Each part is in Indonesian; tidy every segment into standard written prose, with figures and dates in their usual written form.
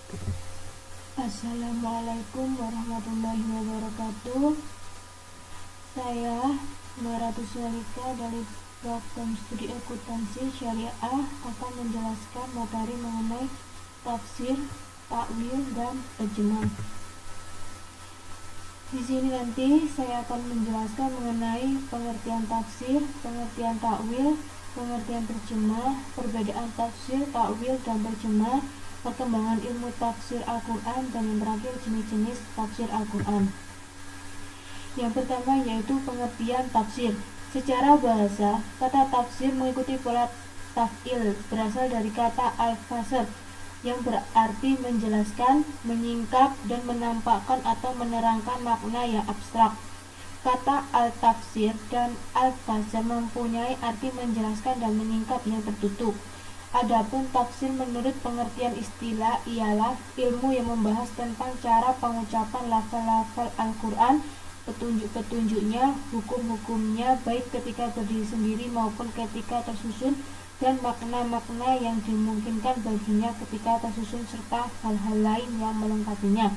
Assalamualaikum warahmatullahi wabarakatuh. Saya Nuratu Salika dari Program Studi Akuntansi Syariah akan menjelaskan materi mengenai tafsir, takwil, dan terjemah. Di sini nanti saya akan menjelaskan mengenai pengertian tafsir, pengertian takwil, pengertian terjemah, perbedaan tafsir, takwil, dan terjemah, perkembangan ilmu tafsir Al-Quran, dan yang terakhir jenis-jenis tafsir Al-Quran. Yang pertama yaitu pengertian tafsir. Secara bahasa, kata tafsir mengikuti pola taf'il, berasal dari kata al-fasr yang berarti menjelaskan, menyingkap, dan menampakkan atau menerangkan makna yang abstrak. Kata al-tafsir dan al-fasr mempunyai arti menjelaskan dan menyingkap yang tertutup. Adapun tafsir menurut pengertian istilah ialah ilmu yang membahas tentang cara pengucapan lafal-lafal Al-Quran, petunjuk-petunjuknya, hukum-hukumnya baik ketika berdiri sendiri maupun ketika tersusun, dan makna-makna yang dimungkinkan baginya ketika tersusun serta hal-hal lain yang melengkapinya.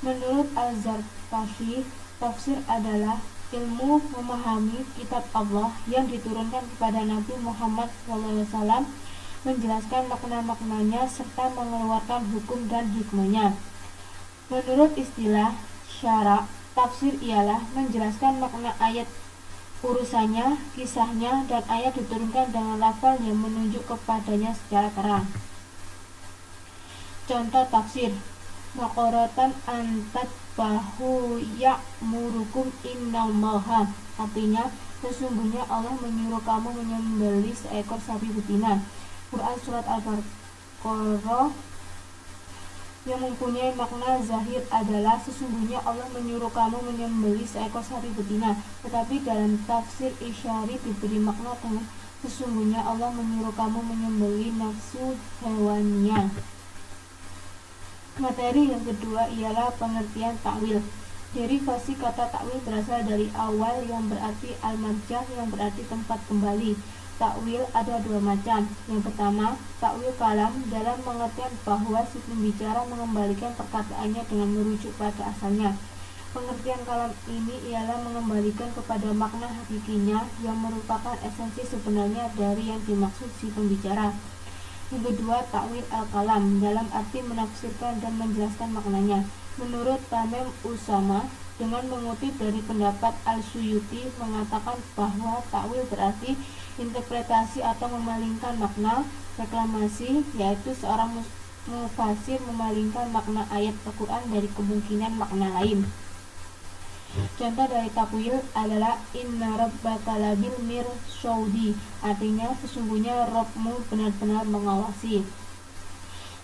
Menurut Al-Zarkashi, tafsir adalah ilmu memahami kitab Allah yang diturunkan kepada Nabi Muhammad SAW, menjelaskan makna-maknanya serta mengeluarkan hukum dan hikmahnya. Menurut istilah syara, tafsir ialah menjelaskan makna ayat, urusannya, kisahnya, dan ayat diturunkan dengan lafal yang menunjuk kepadanya secara terang. Contoh tafsir: Maqaratan antat bahu ya'murukum innallaha, artinya sesungguhnya Allah menyuruh kamu menyembelih seekor sapi betina. Quran Surat Al-Baqarah yang mempunyai makna zahir adalah sesungguhnya Allah menyuruh kamu menyembelih seekor sapi betina, tetapi dalam tafsir isyari diberi makna dengan sesungguhnya Allah menyuruh kamu menyembelih nafsu hewannya. Materi yang kedua ialah pengertian takwil. Derivasi kata takwil berasal dari awal yang berarti al-marjah, yang berarti tempat kembali. Takwil ada dua macam. Yang pertama, takwil kalam, dalam pengertian bahwa si pembicara mengembalikan perkataannya dengan merujuk pada asalnya. Pengertian kalam ini ialah mengembalikan kepada makna hakikinya yang merupakan esensi sebenarnya dari yang dimaksud si pembicara. Yang kedua, takwil al-kalam, dalam arti menafsirkan dan menjelaskan maknanya. Menurut Tamim Usama, dengan mengutip dari pendapat Al-Suyuti, mengatakan bahwa takwil berarti interpretasi atau memalingkan makna, reklamasi, yaitu seorang mufasir memalingkan makna ayat Al-Quran dari kemungkinan makna lain. Contoh dari takwil adalah inna rabbaka labil mirsyaudi, artinya sesungguhnya Rabbmu benar-benar mengawasi.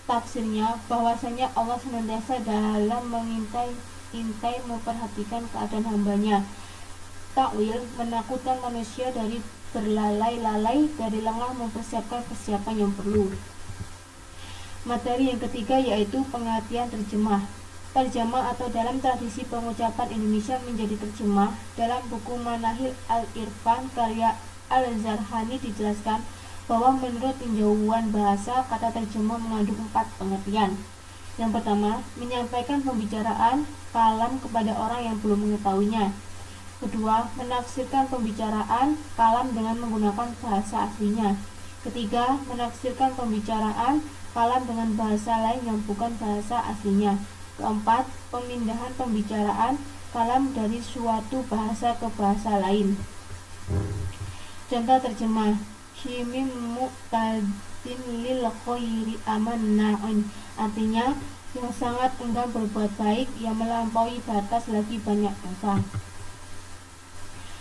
Tafsirnya bahwasanya Allah senantiasa dalam mengintai memperhatikan keadaan hambanya. Takwil menakutkan manusia dari berlalai-lalai, dari lengah mempersiapkan persiapan yang perlu. Materi yang ketiga yaitu pengertian terjemah. Terjemah atau dalam tradisi pengucapan Indonesia menjadi terjemah. Dalam buku Manahil Al-Irfan karya Al-Zarhani dijelaskan bahwa menurut tinjauan bahasa, kata terjemah mengandung 4 pengertian. Yang pertama, menyampaikan pembicaraan kalam kepada orang yang belum mengetahuinya. Kedua, menafsirkan pembicaraan kalam dengan menggunakan bahasa aslinya. Ketiga, menafsirkan pembicaraan kalam dengan bahasa lain yang bukan bahasa aslinya. Keempat, pemindahan pembicaraan kalam dari suatu bahasa ke bahasa lain. Contoh terjemah: Himim mu'tadin lil khairi amanna'in, artinya yang sangat enggan berbuat baik, yang melampaui batas lagi banyak dosa.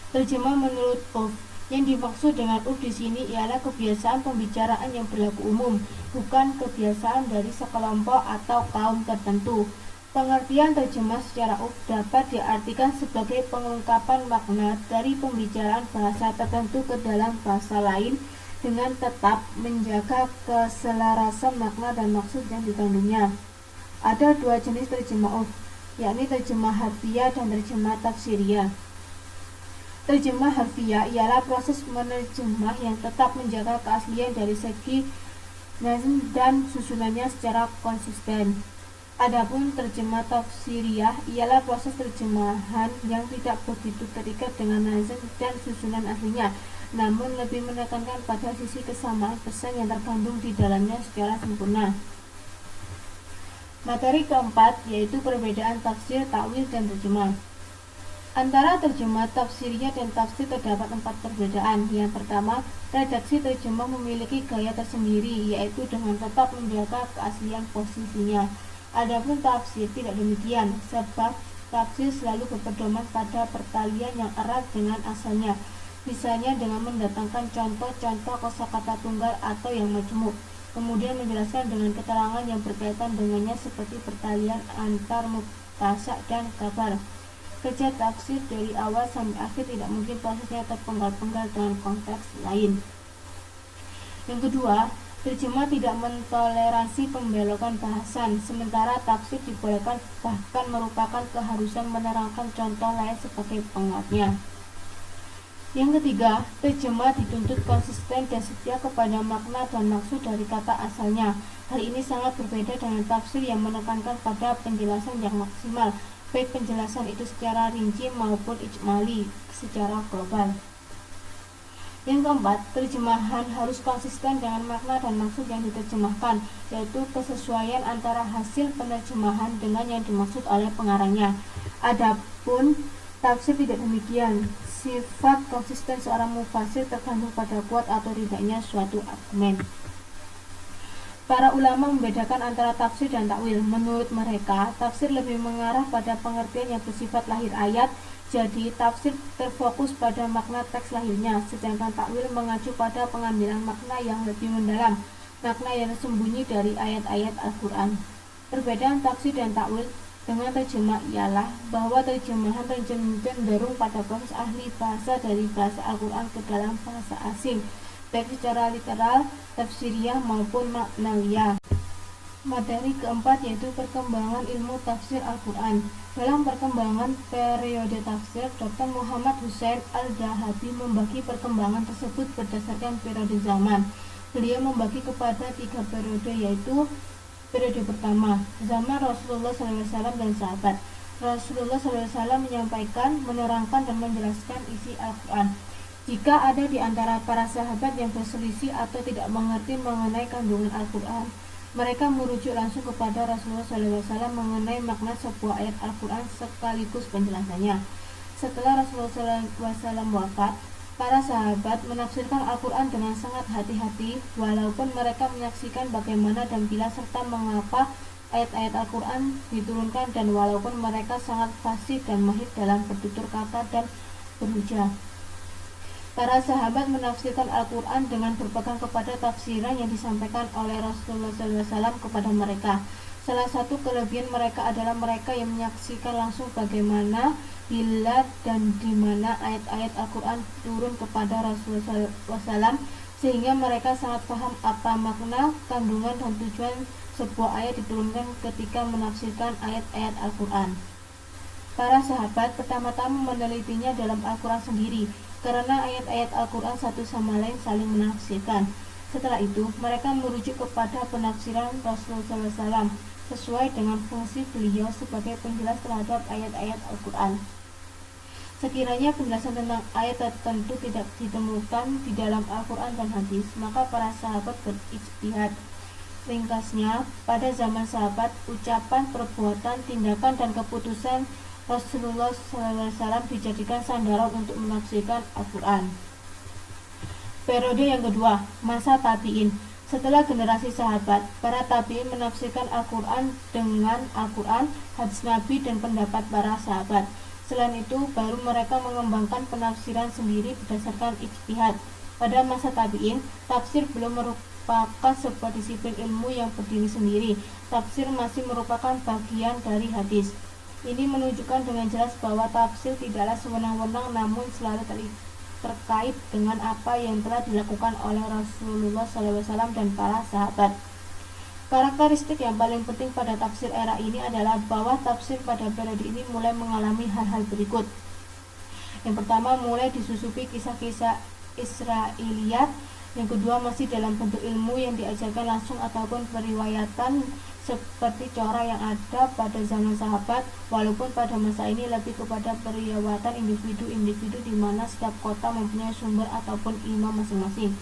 Terjemah menurut Uf. Yang dimaksud dengan Uf di sini ialah kebiasaan pembicaraan yang berlaku umum, bukan kebiasaan dari sekelompok atau kaum tertentu. Pengertian terjemah secara Uf dapat diartikan sebagai pengungkapan makna dari pembicaraan bahasa tertentu ke dalam bahasa lain dengan tetap menjaga keselarasan makna dan maksud yang dikandungnya. Ada 2 jenis terjemah Uf, yakni terjemah harfiah dan terjemah tafsiriyah. Terjemah harfiah ialah proses menerjemah yang tetap menjaga keaslian dari segi nazm dan susunannya secara konsisten. Adapun terjemah tafsiriyah ialah proses terjemahan yang tidak begitu terikat dengan nazm dan susunan aslinya, namun lebih menekankan pada sisi kesamaan pesan yang terkandung di dalamnya secara sempurna. Materi keempat yaitu perbedaan tafsir, takwil, dan terjemah. Antara terjemah tafsiriyah dan tafsir terdapat 4 perbedaan. Yang pertama, redaksi terjemah memiliki gaya tersendiri, yaitu dengan tetap menjaga keaslian posisinya. Adapun tafsir tidak demikian, sebab tafsir selalu berpedoman pada pertalian yang erat dengan asalnya, misalnya dengan mendatangkan contoh-contoh kosakata tunggal atau yang majmuk, kemudian menjelaskan dengan keterangan yang berkaitan dengannya seperti pertalian antar mubtada dan kabar. Kerja tafsir dari awal sampai akhir tidak mungkin prosesnya terpenggal-penggal dengan konteks lain. Yang kedua, terjemah tidak mentoleransi pembelokan bahasan, sementara tafsir dibolehkan bahkan merupakan keharusan menerangkan contoh lain sebagai penguatnya. Yang ketiga, terjemah dituntut konsisten dan setia kepada makna dan maksud dari kata asalnya. Hal ini sangat berbeda dengan tafsir yang menekankan pada penjelasan yang maksimal, baik penjelasan itu secara rinci maupun ijmali secara global. Yang keempat, terjemahan harus konsisten dengan makna dan maksud yang diterjemahkan, yaitu kesesuaian antara hasil penerjemahan dengan yang dimaksud oleh pengarangnya. Adapun tafsir tidak demikian. Sifat konsisten seorang mufasir tergantung pada kuat atau tidaknya suatu argumen. Para ulama membedakan antara tafsir dan takwil. Menurut mereka, tafsir lebih mengarah pada pengertian yang bersifat lahir ayat, jadi tafsir terfokus pada makna teks lahirnya, sedangkan takwil mengacu pada pengambilan makna yang lebih mendalam, makna yang tersembunyi dari ayat-ayat Al-Quran. Perbedaan tafsir dan takwil dengan terjemah ialah bahwa terjemahan cenderung pada proses ahli bahasa dari bahasa Al-Quran ke dalam bahasa asing, baik secara literal, tafsiriyah maupun maknawiyah. Materi keempat yaitu perkembangan ilmu tafsir Al-Quran. Dalam perkembangan periode tafsir, Dr. Muhammad Hussein Al-Dhahabi membagi perkembangan tersebut berdasarkan periode zaman. Beliau membagi kepada 3 periode, yaitu periode pertama, zaman Rasulullah SAW dan sahabat. Rasulullah SAW menyampaikan, menerangkan, dan menjelaskan isi Al-Quran. Jika ada di antara para sahabat yang berselisih atau tidak mengerti mengenai kandungan Al-Quran, mereka merujuk langsung kepada Rasulullah SAW mengenai makna sebuah ayat Al-Quran sekaligus penjelasannya. Setelah Rasulullah SAW wafat, para sahabat menafsirkan Al-Quran dengan sangat hati-hati, walaupun mereka menyaksikan bagaimana dan bila serta mengapa ayat-ayat Al-Quran diturunkan, dan walaupun mereka sangat fasih dan mahir dalam bertutur kata dan berhujah. Para sahabat menafsirkan Al-Quran dengan berpegang kepada tafsiran yang disampaikan oleh Rasulullah SAW kepada mereka. Salah satu kelebihan mereka adalah mereka yang menyaksikan langsung bagaimana, bila, dan di mana ayat-ayat Al-Quran turun kepada Rasulullah SAW, sehingga mereka sangat paham apa makna, kandungan, dan tujuan sebuah ayat diturunkan ketika menafsirkan ayat-ayat Al-Quran. Para sahabat pertama-tama menelitinya dalam Al-Quran sendiri, karena ayat-ayat Al-Quran satu sama lain saling menafsirkan. Setelah itu, mereka merujuk kepada penafsiran Rasulullah SAW sesuai dengan fungsi beliau sebagai penjelas terhadap ayat-ayat Al-Quran. Sekiranya penjelasan tentang ayat tertentu tidak ditemukan di dalam Al-Quran dan hadis, maka para sahabat berijtihad. Ringkasnya, pada zaman sahabat, ucapan, perbuatan, tindakan, dan keputusan Rasulullah SAW dijadikan sandaran untuk menafsirkan Al-Quran. Periode yang kedua, masa tabi'in. Setelah generasi sahabat, para tabi'in menafsirkan Al-Quran dengan Al-Quran, hadis Nabi, dan pendapat para sahabat. Selain itu, baru mereka mengembangkan penafsiran sendiri berdasarkan ijtihad. Pada masa tabi'in, tafsir belum merupakan sebuah disiplin ilmu yang berdiri sendiri. Tafsir masih merupakan bagian dari hadis. Ini menunjukkan dengan jelas bahwa tafsir tidaklah sewenang-wenang, namun selalu terkait dengan apa yang telah dilakukan oleh Rasulullah SAW dan para sahabat. Karakteristik yang paling penting pada tafsir era ini adalah bahwa tafsir pada periode ini mulai mengalami hal-hal berikut. Yang pertama, mulai disusupi kisah-kisah Israiliyat Yang kedua, masih dalam bentuk ilmu yang diajarkan langsung ataupun periwayatan seperti corak yang ada pada zaman sahabat, walaupun pada masa ini lebih kepada periwayatan individu-individu di mana setiap kota mempunyai sumber ataupun imam masing-masing.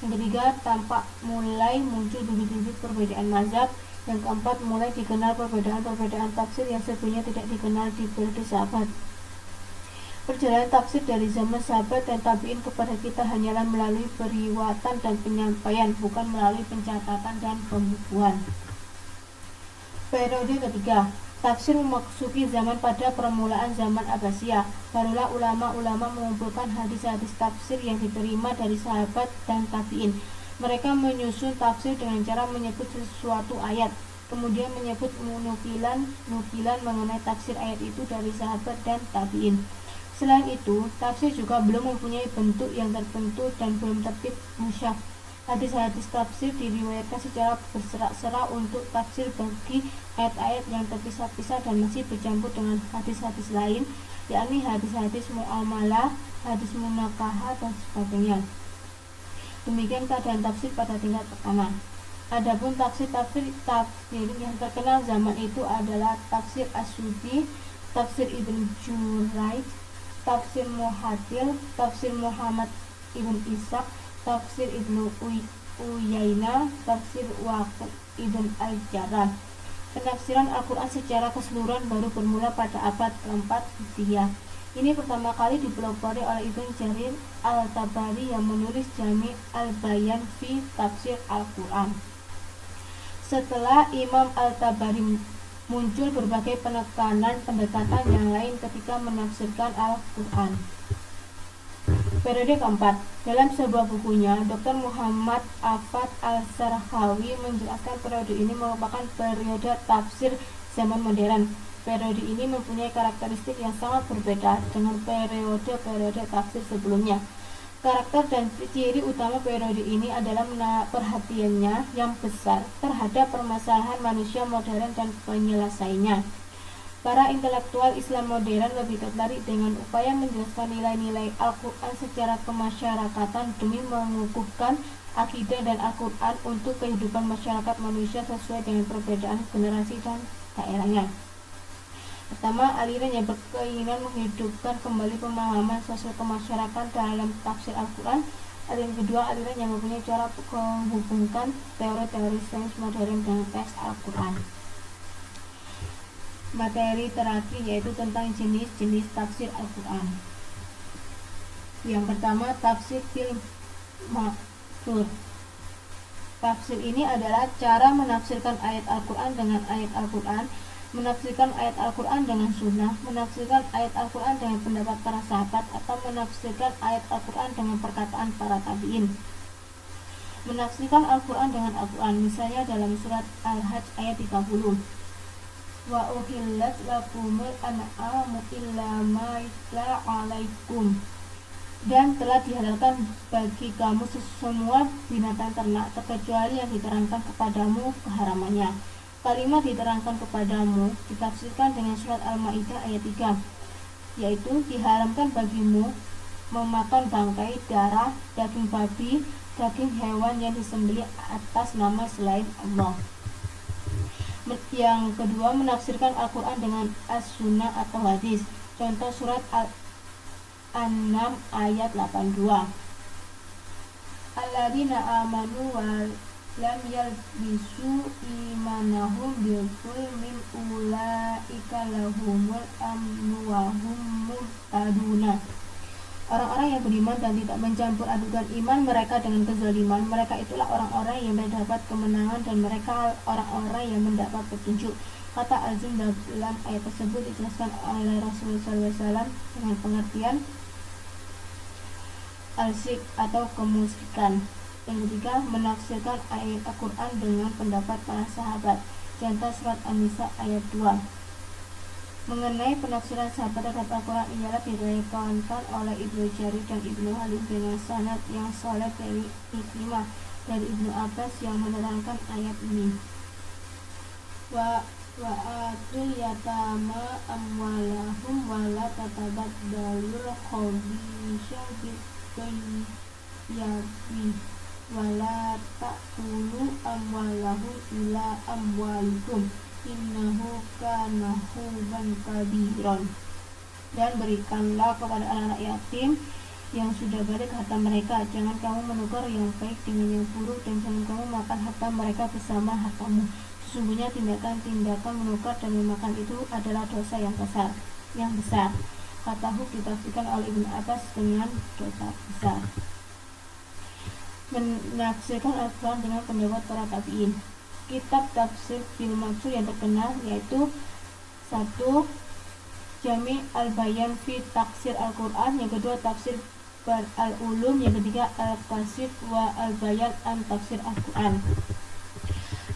Yang ketiga, tampak mulai muncul bibit-bibit perbedaan mazhab. Yang keempat, mulai dikenal perbedaan-perbedaan tafsir yang sebelumnya tidak dikenal di periode sahabat. Perjalanan tafsir dari zaman sahabat dan tabi'in kepada kita hanyalah melalui periwayatan dan penyampaian, bukan melalui pencatatan dan pembukuan. Periode ketiga, tafsir memasuki zaman pada permulaan zaman Abbasiyah. Barulah ulama-ulama mengumpulkan hadis-hadis tafsir yang diterima dari sahabat dan tabi'in. Mereka menyusun tafsir dengan cara menyebut sesuatu ayat, kemudian menyebut nukilan mengenai tafsir ayat itu dari sahabat dan tabi'in. Selain itu, tafsir juga belum mempunyai bentuk yang tertentu dan belum tertib musyaf. Hadis-hadis tafsir diriwayatkan secara berserak-serak untuk tafsir bagi ayat-ayat yang terpisah-pisah dan masih bercampur dengan hadis-hadis lain, yakni hadis-hadis muamalah, hadis munakahah, dan sebagainya. Demikian keadaan tafsir pada tingkat pertama. Adapun tafsir yang terkenal zaman itu adalah tafsir As-Sudi, tafsir Ibn Juraij, tafsir Muhatil, tafsir Muhammad Ibn Ishaq, tafsir Ibnu Uyainah, tafsir Waqid Ibn Al-Jarrah. Penafsiran Al-Quran secara keseluruhan baru bermula pada abad keempat Hijriah. Ini pertama kali dipelopori oleh Ibn Jarir Al-Tabari yang menulis Jami' Al-Bayan fi Tafsir Al-Quran. Setelah Imam Al-Tabari muncul berbagai pendekatan yang lain ketika menafsirkan Al-Quran. Periode keempat, dalam sebuah bukunya, Dr. Muhammad Afad Al-Sarhawi menjelaskan periode ini merupakan periode tafsir zaman modern. Periode ini mempunyai karakteristik yang sangat berbeda dengan periode-periode tafsir sebelumnya. Karakter dan ciri utama periode ini adalah perhatiannya yang besar terhadap permasalahan manusia modern dan penyelesaiannya. Para intelektual Islam modern lebih tertarik dengan upaya menjelaskan nilai-nilai Al-Quran secara kemasyarakatan demi mengukuhkan akidah dan Al-Quran untuk kehidupan masyarakat manusia sesuai dengan perbedaan generasi dan daerahnya. Pertama, aliran yang berkeinginan menghidupkan kembali pemahaman sosial kemasyarakatan dalam tafsir Al-Quran. Aliran kedua, aliran yang mempunyai cara menghubungkan teori-teori sains modern dengan teks Al-Quran. Materi terakhir yaitu tentang jenis-jenis tafsir Al-Quran. Yang pertama, tafsir bil ma'thur. Tafsir ini adalah cara menafsirkan ayat Al-Quran dengan ayat Al-Quran, menafsirkan ayat Al-Quran dengan sunnah, menafsirkan ayat Al-Quran dengan pendapat para sahabat, atau menafsirkan ayat Al-Quran dengan perkataan para tabi'in. Menafsirkan Al-Quran dengan Al-Quran, misalnya dalam surat Al-Hajj ayat 30. Wa uhillat lakumul an'amu illa ma yutla 'alaikum, dan telah dihalalkan bagi kamu semua binatang ternak terkecuali yang diterangkan kepadamu keharamannya. Kalimat diterangkan kepadamu ditafsirkan dengan surat Al-Maidah ayat 3, yaitu diharamkan bagimu memakan bangkai, darah, daging babi, daging hewan yang disembelih atas nama selain Allah. Yang kedua, menafsirkan Al-Quran dengan as-sunnah atau hadis. Contoh surat Al-An'am ayat 82. Alladzina amanu wa lam yalbisu imanahum bidzulmin ulaika lahumul amnu wa hum muhtaduna. Orang-orang yang beriman dan tidak mencampur adukan iman mereka dengan kezaliman, mereka itulah orang-orang yang mendapat kemenangan dan mereka orang-orang yang mendapat petunjuk. Kata Azim dalam ayat tersebut dijelaskan oleh Rasulullah SAW dengan pengertian al-syirk atau kemusyrikan. Yang ketiga, menafsirkan ayat Al-Quran dengan pendapat para sahabat. Contoh surat An-Nisa ayat 2. Mengenai penafsiran sahabat terhadap Al-Quran ialah diriwayatkan oleh Ibnu Jarir dan Ibnu Halim dengan sanad yang sahih dari Ikrimah dari Ibnu Abbas yang menerangkan ayat ini. Wa atul yatama amwalahum wa la tatabadalul khabisha bil tayyibati wala ta'kulu amwalahum ila amwalikum innahu kana huban kabiron. Dan berikanlah kepada anak-anak yatim yang sudah balik harta mereka. Jangan kamu menukar yang baik dengan yang buruk, dan jangan kamu makan harta mereka bersama hartamu. Sesungguhnya tindakan menukar dan memakan itu adalah dosa yang besar. Kata Hub ditafsirkan oleh Ibnu Abbas dengan dosa besar. Menafsirkan Al-Quran dengan pendapat para tabi'in. Kitab tafsir bil maksur yang terkenal yaitu 1. Jami' al-Bayan fi Taksir Al-Quran, yang kedua Tafsir Al-Ulum, yang ketiga Al-Kasif wa Al-Bayan an Tafsir Al-Quran.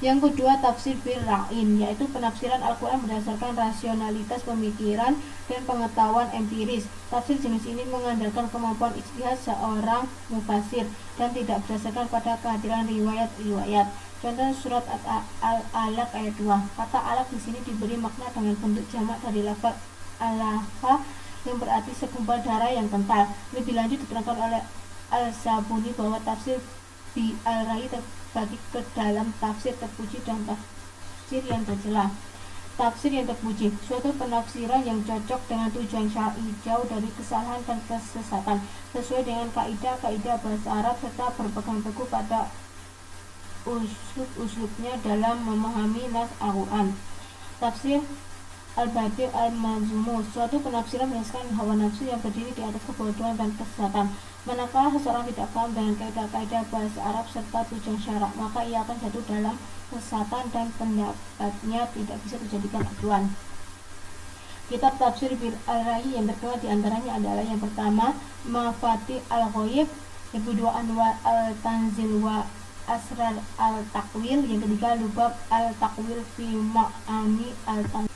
Yang kedua Tafsir bil Ra'in, yaitu penafsiran Al-Quran berdasarkan rasionalitas pemikiran dan pengetahuan empiris. Tafsir jenis ini mengandalkan kemampuan ijtihad seorang mufasir dan tidak berdasarkan pada kehadiran riwayat-riwayat. Contoh surat Al-Alaq ayat 2. Kata alaq di sini diberi makna dengan bentuk jamak dari lafaz alafa yang berarti segumpal darah yang kental. Lebih lanjut diterangkan oleh Al-Sabuni bahwa tafsir bi al-Rai terbagi ke dalam tafsir terpuji dan tafsir yang tercela. Tafsir yang terpuji, suatu penafsiran yang cocok dengan tujuan syar'i, jauh dari kesalahan dan kesesatan, sesuai dengan kaidah-kaidah bahasa Arab, serta berpegang teguh pada uslub-uslubnya dalam memahami nas Al-Quran. Tafsir Al-Badir Al-Mazumu, suatu penafsiran berdasarkan hawa nafsu yang berdiri di atas kebodohan dan kesesatan. Manakala seseorang tidak paham dengan kaidah-kaidah bahasa Arab serta tujuan syarak, maka ia akan jatuh dalam kesesatan dan pendapatnya tidak bisa dijadikan acuan. Kitab tafsir bil al-Rai yang terkenal diantaranya adalah yang pertama Mafatih al-Ghaib, yang kedua Anwar al-Tanzil wa Asrar al-Takwil, yang ketiga Lubab al-Takwil fi Ma'ani al-Tanzil.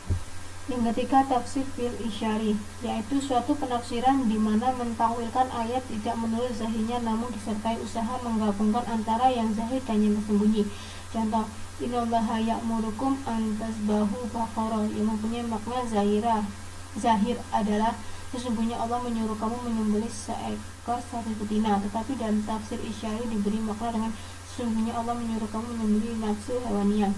Yang ketiga tafsir bil isyari, yaitu suatu penafsiran di mana mentakwilkan ayat tidak menurut zahirnya namun disertai usaha menggabungkan antara yang zahir dan yang tersembunyi. Contoh, innallaha ya'murukum an tasbahu baqarah, yang mempunyai makna zahir adalah sesungguhnya Allah menyuruh kamu menyembelih seekor sapi betina, tetapi dalam tafsir isyari diberi makna dengan sesungguhnya Allah menyuruh kamu menyembelih nafsu hewaniyah.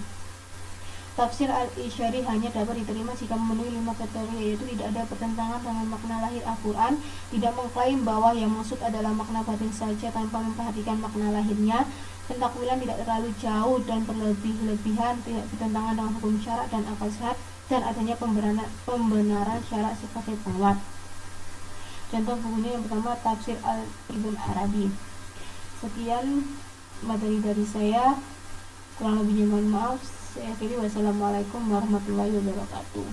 Tafsir al-Isyari hanya dapat diterima jika memenuhi 5 kriteria, yaitu tidak ada pertentangan dengan makna lahir Al-Quran, tidak mengklaim bahwa yang maksud adalah makna batin saja tanpa memperhatikan makna lahirnya, pentakwilan tidak terlalu jauh dan berlebih-lebihan, tidak bertentangan dengan hukum syarak dan akal sehat, dan adanya pembenaran syarak sifatnya penguat. Contoh bukunya yang pertama Tafsir Al-Ibn Arabi. Sekian materi dari saya, kurang lebihnya mohon maaf. Saya akhiri, wassalamualaikum warahmatullahi wabarakatuh.